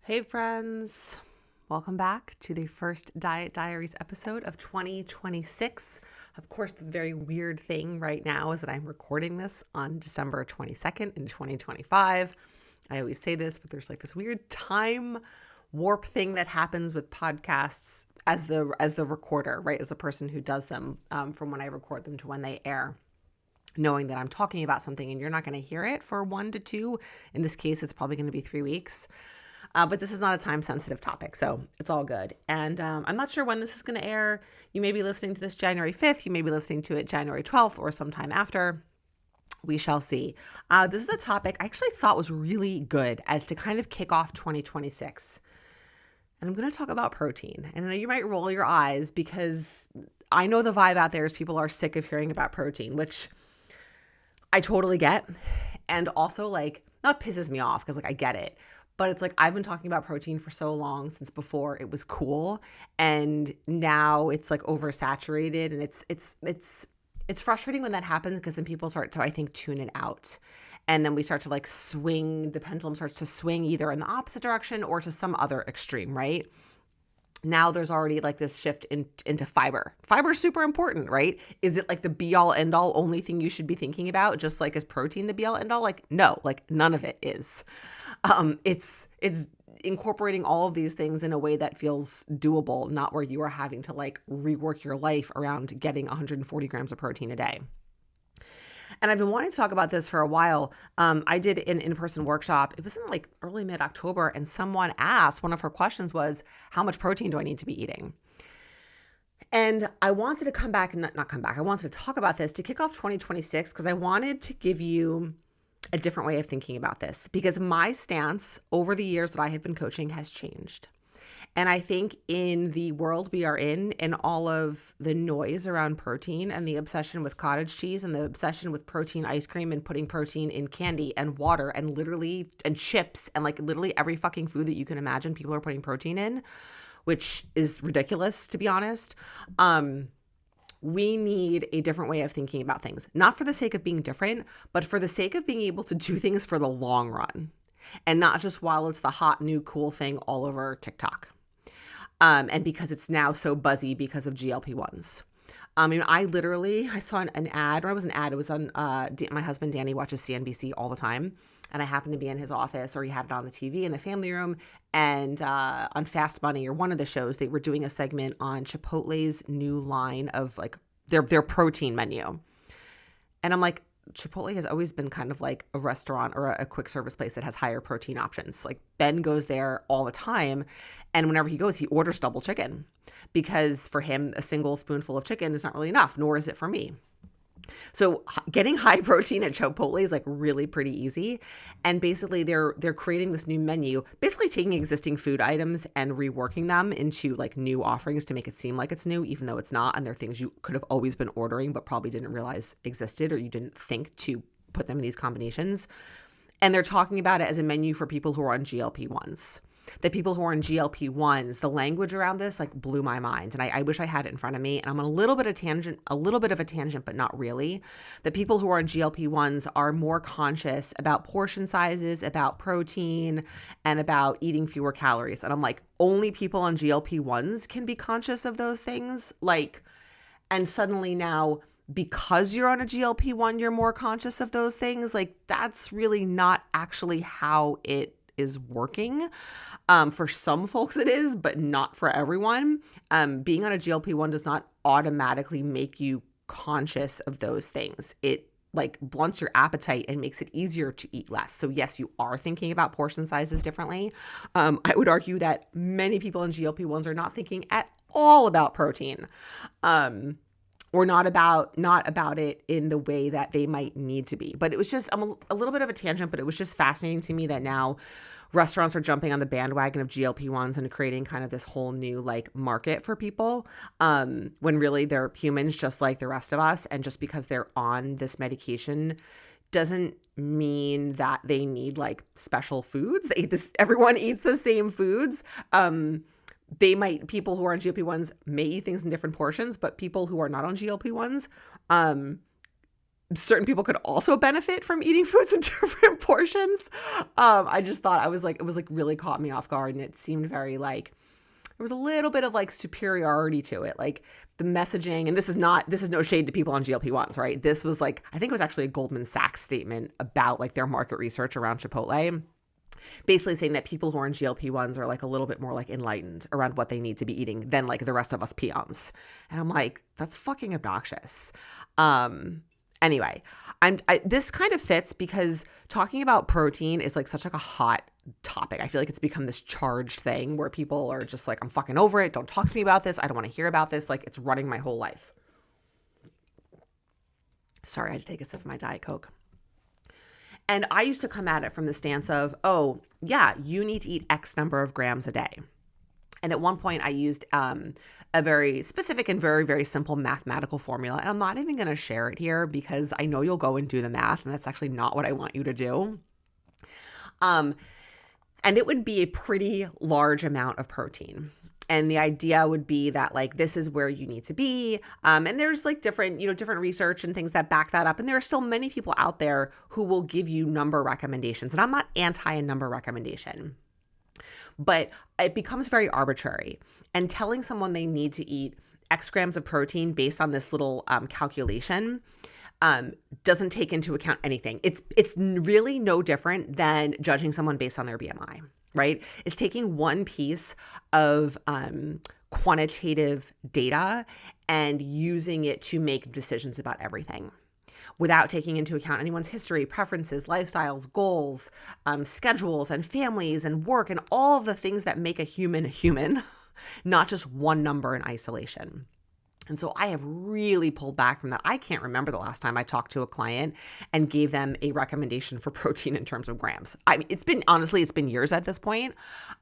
Hey friends, welcome back to the first Diet Diaries episode of 2026. Of course, the very weird thing right now is that I'm recording this on December 22nd in 2025. I always say this, but there's like this weird time warp thing that happens with podcasts as the recorder, right? As the person who does them, from when I record them to when they air, knowing that I'm talking about something and you're not going to hear it for 1 to 2. In this case, it's probably going to be 3 weeks. But this is not a time-sensitive topic, so it's all good. And I'm not sure when this is going to air. You may be listening to this January 5th. You may be listening to it January 12th or sometime after. We shall see. This is a topic I actually thought was really good as to kind of kick off 2026. And I'm going to talk about protein. And I know you might roll your eyes because I know the vibe out there is people are sick of hearing about protein, which I totally get. And also, like, not pisses me off because, like, I get it. But it's like I've been talking about protein for so long, since before it was cool, and now it's like oversaturated, and it's frustrating when that happens because then people start to, I think, tune it out. And then we start to like swing, the pendulum starts to swing either in the opposite direction or to some other extreme, right? Now there's already like this shift into fiber. Fiber is super important, right? Is it like the be all end all only thing you should be thinking about? Just like is protein the be all end all? Like, no, like none of it is. It's incorporating all of these things in a way that feels doable, not where you are having to like rework your life around getting 140 grams of protein a day. And I've been wanting to talk about this for a while. I did an in-person workshop. It was in like early mid-October, and someone asked, one of her questions was, how much protein do I need to be eating? And I wanted to come back, not come back. I wanted to talk about this to kick off 2026 because I wanted to give you a different way of thinking about this, because my stance over the years that I have been coaching has changed. And I think in the world we are in, and all of the noise around protein and the obsession with cottage cheese and the obsession with protein ice cream and putting protein in candy and water and literally and chips and like literally every fucking food that you can imagine, people are putting protein in, which is ridiculous, to be honest. We need a different way of thinking about things, not for the sake of being different, but for the sake of being able to do things for the long run, and not just while it's the hot new cool thing all over TikTok. And because it's now so buzzy because of GLP-1s. I saw an ad, or it was an ad, it was on, my husband Danny watches CNBC all the time, and I happened to be in his office, or he had it on the TV in the family room, and on Fast Money, or one of the shows, they were doing a segment on Chipotle's new line of like their protein menu. And I'm like, Chipotle has always been kind of like a restaurant or a quick service place that has higher protein options. Like Ben goes there all the time, and whenever he goes, he orders double chicken because for him, a single spoonful of chicken is not really enough, nor is it for me. So getting high protein at Chipotle is like really pretty easy. And basically they're creating this new menu, basically taking existing food items and reworking them into like new offerings to make it seem like it's new, even though it's not. And they're things you could have always been ordering, but probably didn't realize existed, or you didn't think to put them in these combinations. And they're talking about it as a menu for people who are on GLP-1s. The people who are in GLP-1s, the language around this like blew my mind. And I wish I had it in front of me. And I'm on a little bit of a tangent, but not really. The people who are on GLP-1s are more conscious about portion sizes, about protein, and about eating fewer calories. And I'm like, only people on GLP-1s can be conscious of those things. Like, and suddenly now, because you're on a GLP-1, you're more conscious of those things. Like, that's really not actually how it is working. For some folks it is, but not for everyone. Being on a GLP-1 does not automatically make you conscious of those things. It like blunts your appetite and makes it easier to eat less. So yes, you are thinking about portion sizes differently. I would argue that many people in GLP-1s are not thinking at all about protein. Or not about it in the way that they might need to be. But it was just a little bit of a tangent, but it was just fascinating to me that now restaurants are jumping on the bandwagon of GLP-1s and creating kind of this whole new like market for people, when really they're humans just like the rest of us. And just because they're on this medication doesn't mean that they need like special foods. Everyone eats the same foods. People who are on GLP-1s may eat things in different portions, but people who are not on GLP-1s, certain people could also benefit from eating foods in different portions. I just thought it was like really caught me off guard, and it seemed very like there was a little bit of like superiority to it, like the messaging. And this is no shade to people on GLP-1s, right? This was like, I think it was actually a Goldman Sachs statement about like their market research around Chipotle, basically saying that people who are on GLP-1s are like a little bit more like enlightened around what they need to be eating than like the rest of us peons. And I'm like, that's fucking obnoxious. Anyway, this kind of fits because talking about protein is like such like a hot topic. I feel like it's become this charged thing where people are just like, I'm fucking over it. Don't talk to me about this. I don't want to hear about this. Like, it's running my whole life. Sorry, I had to take a sip of my Diet Coke. And I used to come at it from the stance of, oh, yeah, you need to eat X number of grams a day. And at one point I used a very specific and very, very simple mathematical formula. And I'm not even going to share it here because I know you'll go and do the math, and that's actually not what I want you to do. And it would be a pretty large amount of protein. And the idea would be that like, this is where you need to be. And there's like different research and things that back that up. And there are still many people out there who will give you number recommendations. And I'm not anti a number recommendation, but it becomes very arbitrary. And telling someone they need to eat X grams of protein based on this little calculation doesn't take into account anything. It's really no different than judging someone based on their BMI, right? It's taking one piece of quantitative data and using it to make decisions about everything without taking into account anyone's history, preferences, lifestyles, goals, schedules, and families, and work, and all of the things that make a human, not just one number in isolation. And so I have really pulled back from that. I can't remember the last time I talked to a client and gave them a recommendation for protein in terms of grams. I mean, it's been years at this point,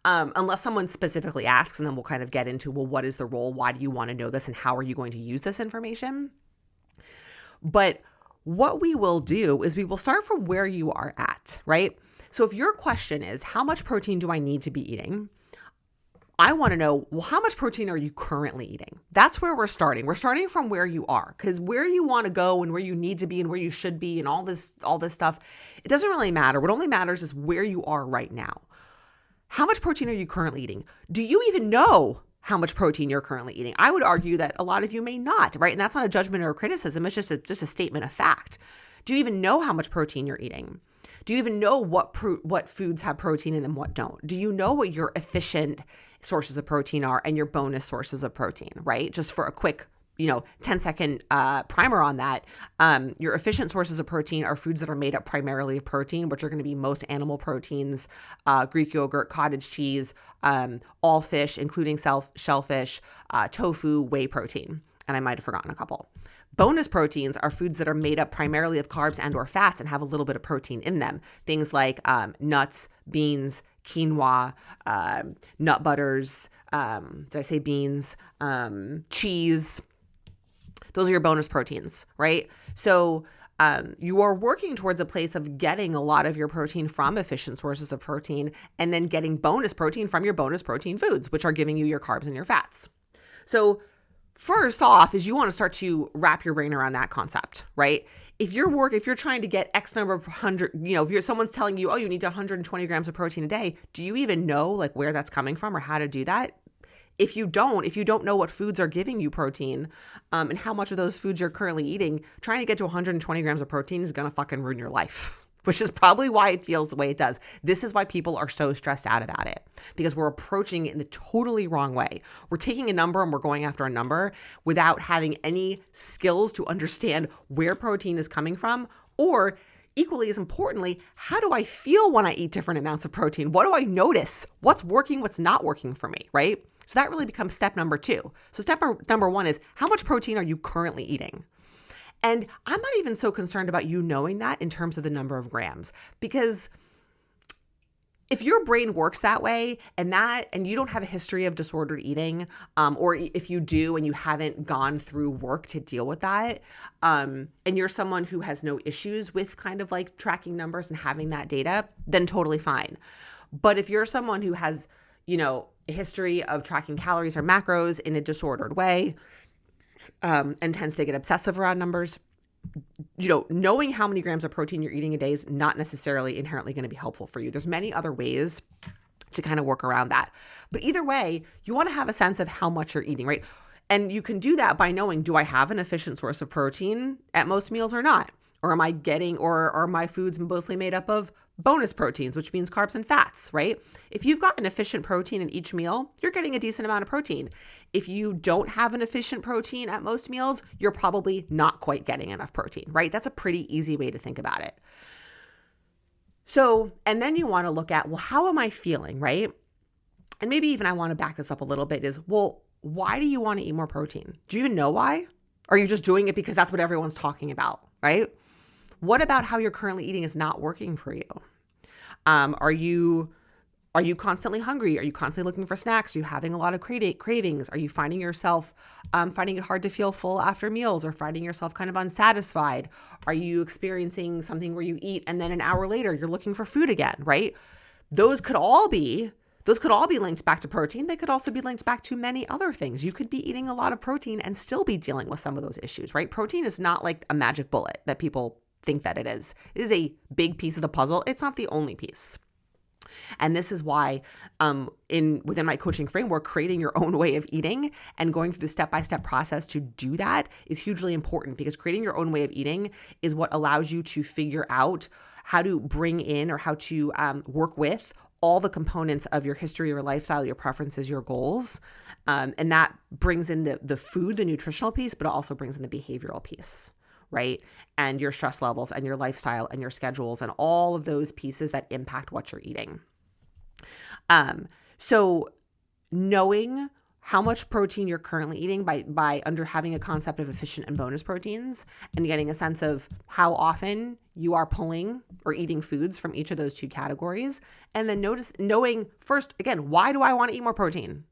unless someone specifically asks, and then we'll kind of get into, well, what is the role? Why do you want to know this? And how are you going to use this information? But what we will do is we will start from where you are at, right? So if your question is, how much protein do I need to be eating? I want to know, well, how much protein are you currently eating? That's where we're starting. We're starting from where you are, because where you want to go and where you need to be and where you should be and all this stuff, it doesn't really matter. What only matters is where you are right now. How much protein are you currently eating? Do you even know how much protein you're currently eating? I would argue that a lot of you may not, right? And that's not a judgment or a criticism. It's just a statement of fact. Do you even know how much protein you're eating? Do you even know what foods have protein in them, what don't? Do you know what your efficient sources of protein are and your bonus sources of protein, right? Just for a quick 10-second primer on that, your efficient sources of protein are foods that are made up primarily of protein, which are going to be most animal proteins, Greek yogurt, cottage cheese, all fish, including shellfish, tofu, whey protein. And I might have forgotten a couple. Bonus proteins are foods that are made up primarily of carbs and or fats and have a little bit of protein in them. Things like nuts, beans, quinoa, nut butters, did I say beans, cheese. Those are your bonus proteins, right? So you are working towards a place of getting a lot of your protein from efficient sources of protein and then getting bonus protein from your bonus protein foods, which are giving you your carbs and your fats. So first off is you want to start to wrap your brain around that concept, right? If you're trying to get X number of if someone's telling you, oh, you need 120 grams of protein a day, do you even know like where that's coming from or how to do that? If you don't know what foods are giving you protein, and how much of those foods you're currently eating, trying to get to 120 grams of protein is going to fucking ruin your life. Which is probably why it feels the way it does. This is why people are so stressed out about it, because we're approaching it in the totally wrong way. We're taking a number and we're going after a number without having any skills to understand where protein is coming from, or equally as importantly, how do I feel when I eat different amounts of protein? What do I notice? What's working, what's not working for me, right? So that really becomes step number 2. So step number 1 is, how much protein are you currently eating? And I'm not even so concerned about you knowing that in terms of the number of grams, because if your brain works that way and you don't have a history of disordered eating, or if you do and you haven't gone through work to deal with that, and you're someone who has no issues with kind of like tracking numbers and having that data, then totally fine. But if you're someone who has, a history of tracking calories or macros in a disordered way, and tends to get obsessive around numbers, knowing how many grams of protein you're eating a day is not necessarily inherently going to be helpful for you. There's many other ways to kind of work around that. But either way, you want to have a sense of how much you're eating, right? And you can do that by knowing, do I have an efficient source of protein at most meals or not? Or are my foods mostly made up of bonus proteins, which means carbs and fats, right? If you've got an efficient protein in each meal, you're getting a decent amount of protein. If you don't have an efficient protein at most meals, you're probably not quite getting enough protein, right? That's a pretty easy way to think about it. So, and then you want to look at, well, how am I feeling, right? And maybe even I want to back this up a little bit is, well, why do you want to eat more protein? Do you even know why? Or are you just doing it because that's what everyone's talking about, right? What about how you're currently eating is not working for you? Are you constantly hungry? Are you constantly looking for snacks? Are you having a lot of cravings? Are you finding yourself finding it hard to feel full after meals, or finding yourself kind of unsatisfied? Are you experiencing something where you eat and then an hour later you're looking for food again, right? Those could all be linked back to protein. They could also be linked back to many other things. You could be eating a lot of protein and still be dealing with some of those issues, right? Protein is not like a magic bullet that people think that it is. It is a big piece of the puzzle. It's not the only piece. And this is why within my coaching framework, creating your own way of eating and going through the step-by-step process to do that is hugely important, because creating your own way of eating is what allows you to figure out how to bring in, or how to work with all the components of your history, your lifestyle, your preferences, your goals. And that brings in the food, the nutritional piece, but it also brings in the behavioral piece, right? And your stress levels and your lifestyle and your schedules and all of those pieces that impact what you're eating. So knowing how much protein you're currently eating by under having a concept of efficient and bonus proteins, and getting a sense of how often you are pulling or eating foods from each of those two categories. And then knowing first, again, why do I want to eat more protein?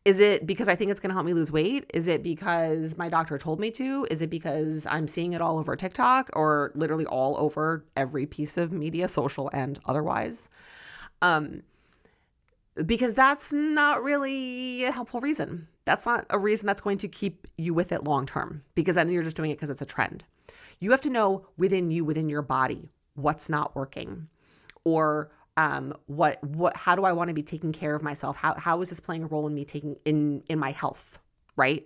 Is it because I think it's going to help me lose weight? Is it because my doctor told me to? Is it because I'm seeing it all over TikTok, or literally all over every piece of media, social and otherwise? Because that's not really a helpful reason. That's not a reason that's going to keep you with it long term, because then you're just doing it because it's a trend. You have to know within your body, what's not working, or how do I want to be taking care of myself? How is this playing a role in me in my health, right?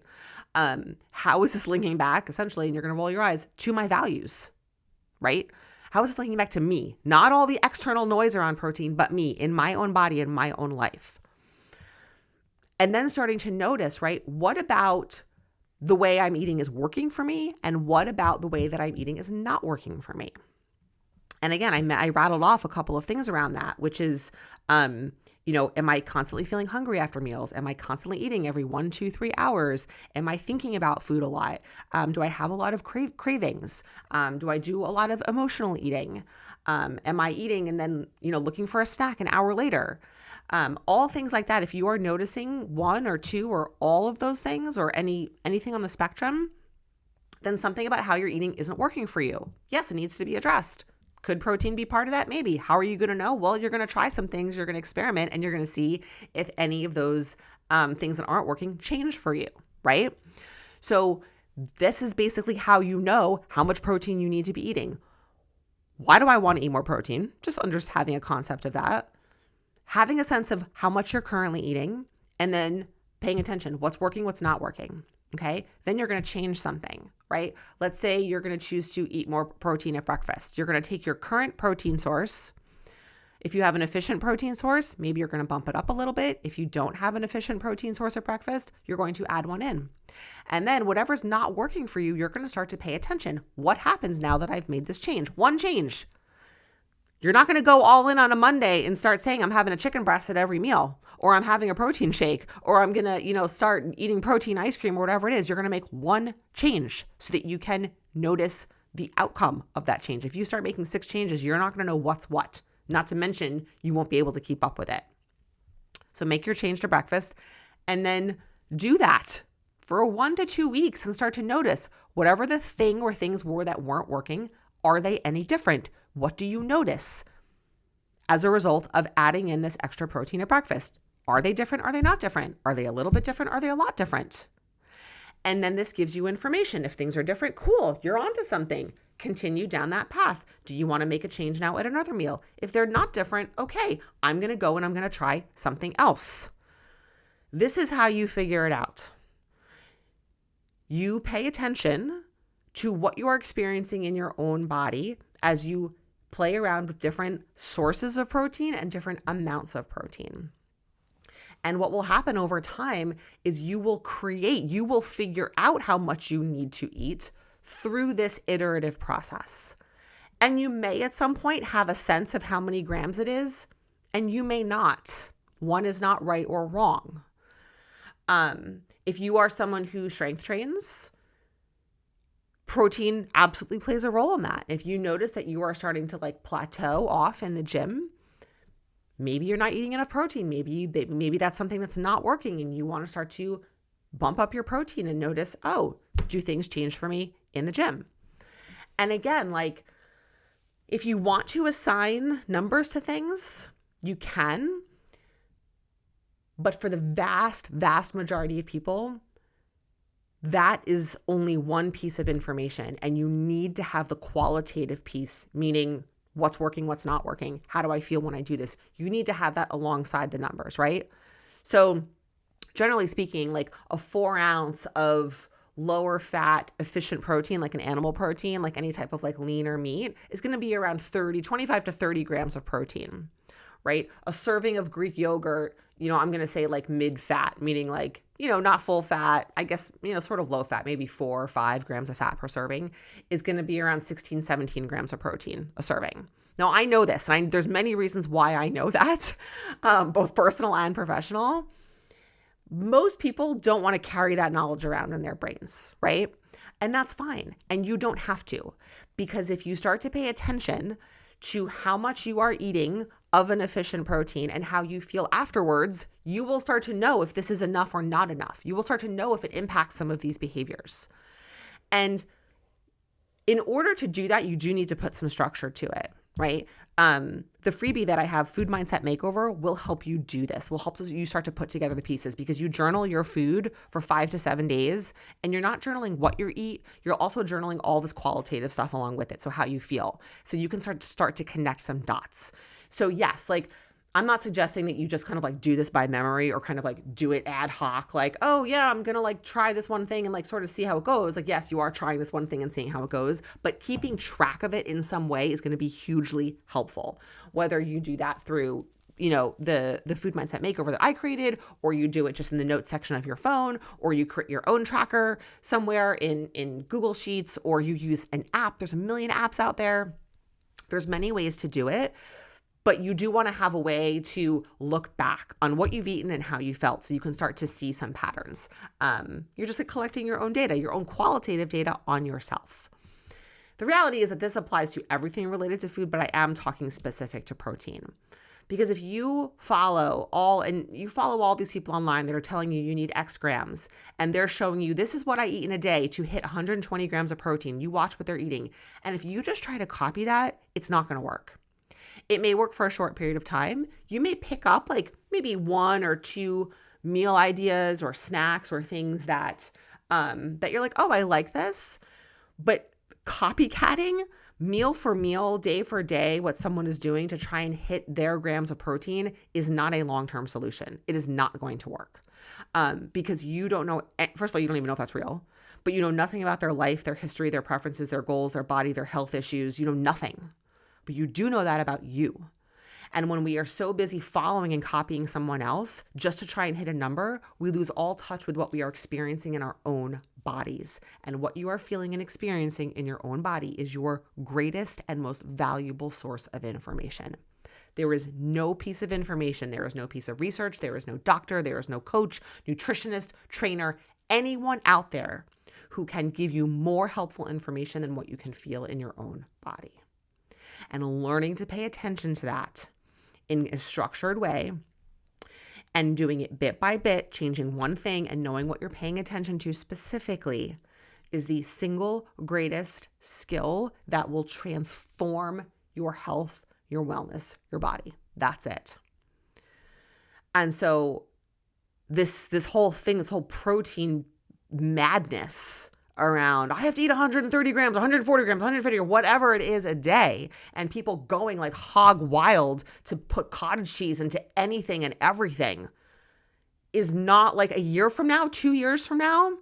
How is this linking back, essentially, and you're going to roll your eyes, to my values, right? How is this linking back to me? Not all the external noise around protein, but me, in my own body, in my own life. And then starting to notice, right, what about the way I'm eating is working for me, and what about the way that I'm eating is not working for me? And again, I rattled off a couple of things around that, which is, am I constantly feeling hungry after meals? Am I constantly eating every 1, 2, 3 hours? Am I thinking about food a lot? Do I have a lot of cravings? Do I do a lot of emotional eating? Am I eating and then, looking for a snack an hour later? All things like that. If you are noticing one or two or all of those things, or anything on the spectrum, then something about how you're eating isn't working for you. Yes, it needs to be addressed. Could protein be part of that? Maybe. How are you going to know? Well, you're going to try some things, you're going to experiment, and you're going to see if any of those things that aren't working change for you, right? So this is basically how you know how much protein you need to be eating. Why do I want to eat more protein? Just having a concept of that. Having a sense of how much you're currently eating, and then paying attention. What's working, what's not working. Okay. Then you're going to change something, right? Let's say you're going to choose to eat more protein at breakfast. You're going to take your current protein source. If you have an efficient protein source, maybe you're going to bump it up a little bit. If you don't have an efficient protein source at breakfast, you're going to add one in. And then whatever's not working for you, you're going to start to pay attention. What happens now that I've made this change? One change. You're not going to go all in on a Monday and start saying, I'm having a chicken breast at every meal, or I'm having a protein shake, or I'm going to, start eating protein ice cream, or whatever it is. You're going to make one change so that you can notice the outcome of that change. If you start making 6 changes, you're not going to know what's what. Not to mention, you won't be able to keep up with it. So make your change to breakfast, and then do that for 1 to 2 weeks and start to notice whatever the thing or things were that weren't working. Are they any different? What do you notice as a result of adding in this extra protein at breakfast? Are they different? Are they not different? Are they a little bit different? Are they a lot different? And then this gives you information. If things are different, cool, you're onto something. Continue down that path. Do you want to make a change now at another meal? If they're not different, okay, I'm going to go and I'm going to try something else. This is how you figure it out. You pay attention to what you are experiencing in your own body as you play around with different sources of protein and different amounts of protein. And what will happen over time is you will figure out how much you need to eat through this iterative process. And you may at some point have a sense of how many grams it is, and you may not. One is not right or wrong. If you are someone who strength trains, protein absolutely plays a role in that. If you notice that you are starting to plateau off in the gym, maybe you're not eating enough protein. Maybe that's something that's not working and you want to start to bump up your protein and notice, oh, do things change for me in the gym? And again, if you want to assign numbers to things, you can. But for the vast, vast majority of people, that is only one piece of information. And you need to have the qualitative piece, meaning what's working, what's not working. How do I feel when I do this? You need to have that alongside the numbers, right? So generally speaking, a 4 ounce of lower fat, efficient protein, like an animal protein, like any type of leaner meat, is going to be around 25 to 30 grams of protein, right? A serving of Greek yogurt, I'm going to say mid fat, meaning not full fat, I guess, sort of low fat, maybe 4 or 5 grams of fat per serving, is going to be around 16, 17 grams of protein a serving. Now I know this, and there's many reasons why I know that, both personal and professional. Most people don't want to carry that knowledge around in their brains, right? And that's fine. And you don't have to, because if you start to pay attention to how much you are eating of an efficient protein and how you feel afterwards, you will start to know if this is enough or not enough. You will start to know if it impacts some of these behaviors. And in order to do that, you do need to put some structure to it, right? The freebie that I have, Food Mindset Makeover, will help you do this, will help you start to put together the pieces, because you journal your food for 5 to 7 days, and you're not journaling what you eat, you're also journaling all this qualitative stuff along with it. So how you feel. So you can start to connect some dots. So yes, I'm not suggesting that you just kind of do this by memory or kind of do it ad hoc, oh yeah, I'm going to try this one thing and sort of see how it goes. Yes, you are trying this one thing and seeing how it goes, but keeping track of it in some way is going to be hugely helpful. Whether you do that through, the Food Mindset Makeover that I created, or you do it just in the notes section of your phone, or you create your own tracker somewhere in Google Sheets, or you use an app. There's a million apps out there. There's many ways to do it. But you do want to have a way to look back on what you've eaten and how you felt, so you can start to see some patterns. You're just collecting your own data, your own qualitative data on yourself. The reality is that this applies to everything related to food, but I am talking specific to protein. Because if you follow all these people online that are telling you need X grams, and they're showing you this is what I eat in a day to hit 120 grams of protein, you watch what they're eating. And if you just try to copy that, it's not going to work. It may work for a short period of time. You may pick up maybe 1 or 2 meal ideas or snacks or things that you're oh, I like this. But copycatting meal for meal, day for day, what someone is doing to try and hit their grams of protein is not a long-term solution. It is not going to work because you don't know. First of all, you don't even know if that's real, but you know nothing about their life, their history, their preferences, their goals, their body, their health issues. You know nothing. But you do know that about you. And when we are so busy following and copying someone else just to try and hit a number, we lose all touch with what we are experiencing in our own bodies. And what you are feeling and experiencing in your own body is your greatest and most valuable source of information. There is no piece of information, there is no piece of research, there is no doctor, there is no coach, nutritionist, trainer, anyone out there who can give you more helpful information than what you can feel in your own body. And learning to pay attention to that in a structured way and doing it bit by bit, changing one thing and knowing what you're paying attention to specifically is the single greatest skill that will transform your health, your wellness, your body. That's it. And so this whole thing, this whole protein madness around, I have to eat 130 grams, 140 grams, 150, or whatever it is a day, and people going like hog wild to put cottage cheese into anything and everything, is not like a year from now, 2 years from now.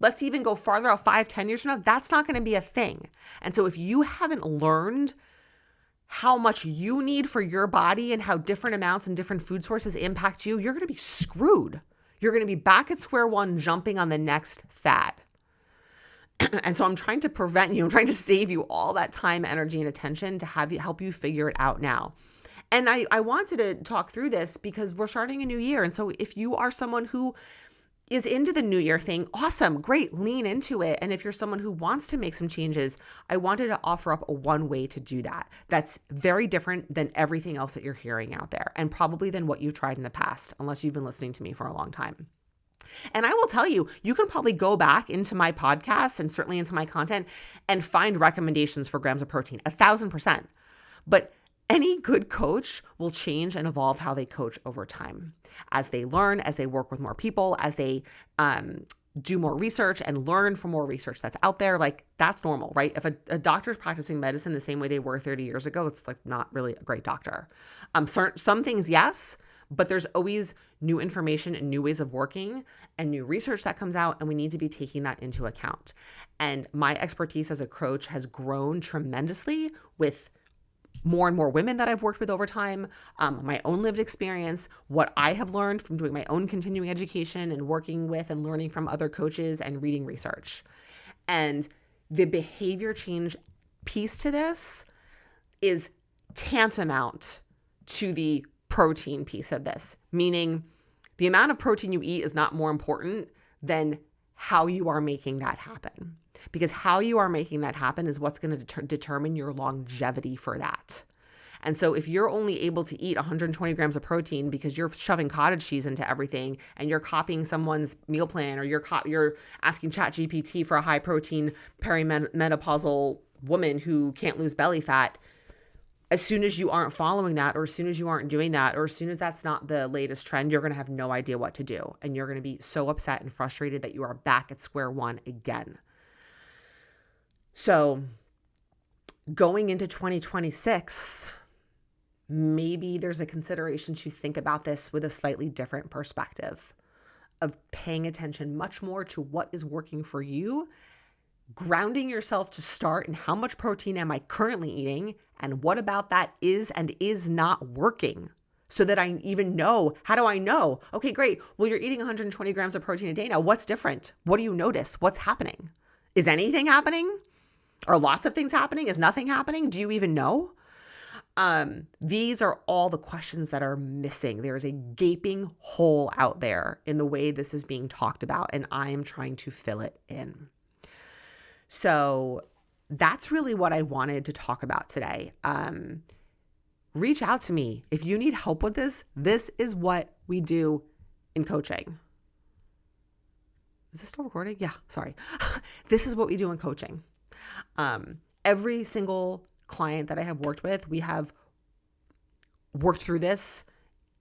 Let's even go farther out, 5, 10 years from now. That's not going to be a thing. And so if you haven't learned how much you need for your body and how different amounts and different food sources impact you, you're going to be screwed. You're going to be back at square one, jumping on the next fad. And so I'm trying to prevent you. I'm trying to save you all that time, energy, and attention to help you figure it out now. And I wanted to talk through this because we're starting a new year. And so if you are someone who is into the new year thing, awesome, great, lean into it. And if you're someone who wants to make some changes, I wanted to offer up one way to do that. That's very different than everything else that you're hearing out there, and probably than what you've tried in the past, unless you've been listening to me for a long time. And I will tell you, you can probably go back into my podcasts and certainly into my content and find recommendations for grams of protein, 1,000%. But any good coach will change and evolve how they coach over time as they learn, as they work with more people, as they do more research and learn from more research that's out there. Like, that's normal, right? If a doctor's practicing medicine the same way they were 30 years ago, it's like not really a great doctor. Some things, yes, but there's always new information and new ways of working and new research that comes out, and we need to be taking that into account. And my expertise as a coach has grown tremendously with more and more women that I've worked with over time, my own lived experience, what I have learned from doing my own continuing education and working with and learning from other coaches and reading research. And the behavior change piece to this is tantamount to the protein piece of this, meaning the amount of protein you eat is not more important than how you are making that happen. Because how you are making that happen is what's going to determine your longevity for that. And so if you're only able to eat 120 grams of protein because you're shoving cottage cheese into everything and you're copying someone's meal plan, or you're asking ChatGPT for a high protein perimenopausal woman who can't lose belly fat, as soon as you aren't following that, or as soon as you aren't doing that, or as soon as that's not the latest trend, you're going to have no idea what to do. And you're going to be so upset and frustrated that you are back at square one again. So going into 2026, maybe there's a consideration to think about this with a slightly different perspective of paying attention much more to what is working for you, grounding yourself to start in how much protein am I currently eating, and what about that is and is not working, so that I even know. How do I know? Okay, great. Well, you're eating 120 grams of protein a day now. What's different? What do you notice? What's happening? Is anything happening? Are lots of things happening? Is nothing happening? Do you even know? These are all the questions that are missing. There is a gaping hole out there in the way this is being talked about, and I am trying to fill it in. So that's really what I wanted to talk about today. Reach out to me. If you need help with this, this is what we do in coaching. Is this still recording? Yeah, sorry. This is what we do in coaching. Every single client that I have worked with, we have worked through this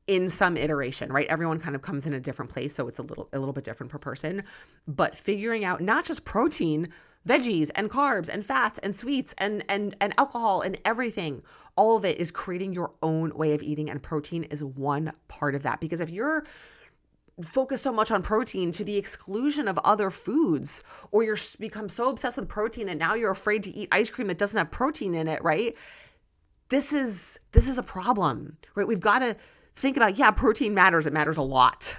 in some iteration, right? Everyone kind of comes in a different place, so it's a little bit different per person. But figuring out not just protein, veggies and carbs and fats and sweets and alcohol and everything, all of it is creating your own way of eating, and protein is one part of that. Because if you're focused so much on protein to the exclusion of other foods, or you're become so obsessed with protein that now you're afraid to eat ice cream that doesn't have protein in it, right? This is a problem, right? We've got to think about, yeah, protein matters. It matters a lot.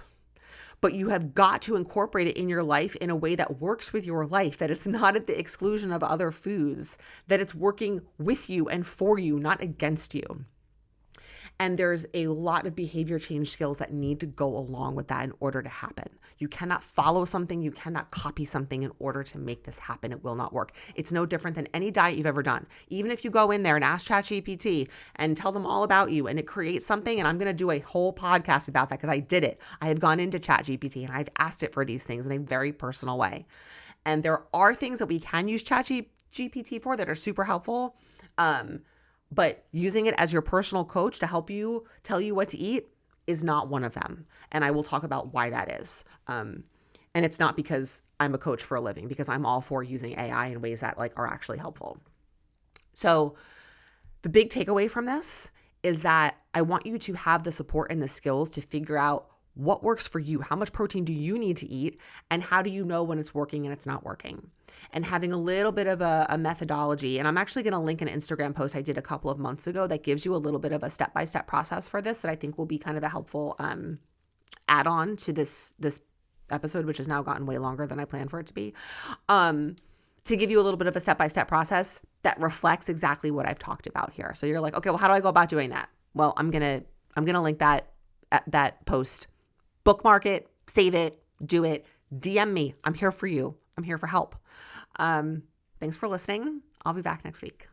But you have got to incorporate it in your life in a way that works with your life, that it's not at the exclusion of other foods, that it's working with you and for you, not against you. And there's a lot of behavior change skills that need to go along with that in order to happen. You cannot follow something, you cannot copy something in order to make this happen. It will not work. It's no different than any diet you've ever done. Even if you go in there and ask ChatGPT and tell them all about you and it creates something, and I'm going to do a whole podcast about that because I did it. I have gone into ChatGPT and I've asked it for these things in a very personal way. And there are things that we can use ChatGPT for that are super helpful. But using it as your personal coach to help you tell you what to eat is not one of them. And I will talk about why that is. And it's not because I'm a coach for a living, because I'm all for using AI in ways that like are actually helpful. So the big takeaway from this is that I want you to have the support and the skills to figure out what works for you. How much protein do you need to eat? And how do you know when it's working and it's not working? And having a little bit of a methodology. And I'm actually going to link an Instagram post I did a couple of months ago that gives you a little bit of a step-by-step process for this that I think will be kind of a helpful add-on to this episode, which has now gotten way longer than I planned for it to be. To give you a little bit of a step-by-step process that reflects exactly what I've talked about here. So you're like, okay, well, how do I go about doing that? Well, I'm gonna link that post. Bookmark it, save it, do it. DM me. I'm here for you. I'm here for help. Thanks for listening. I'll be back next week.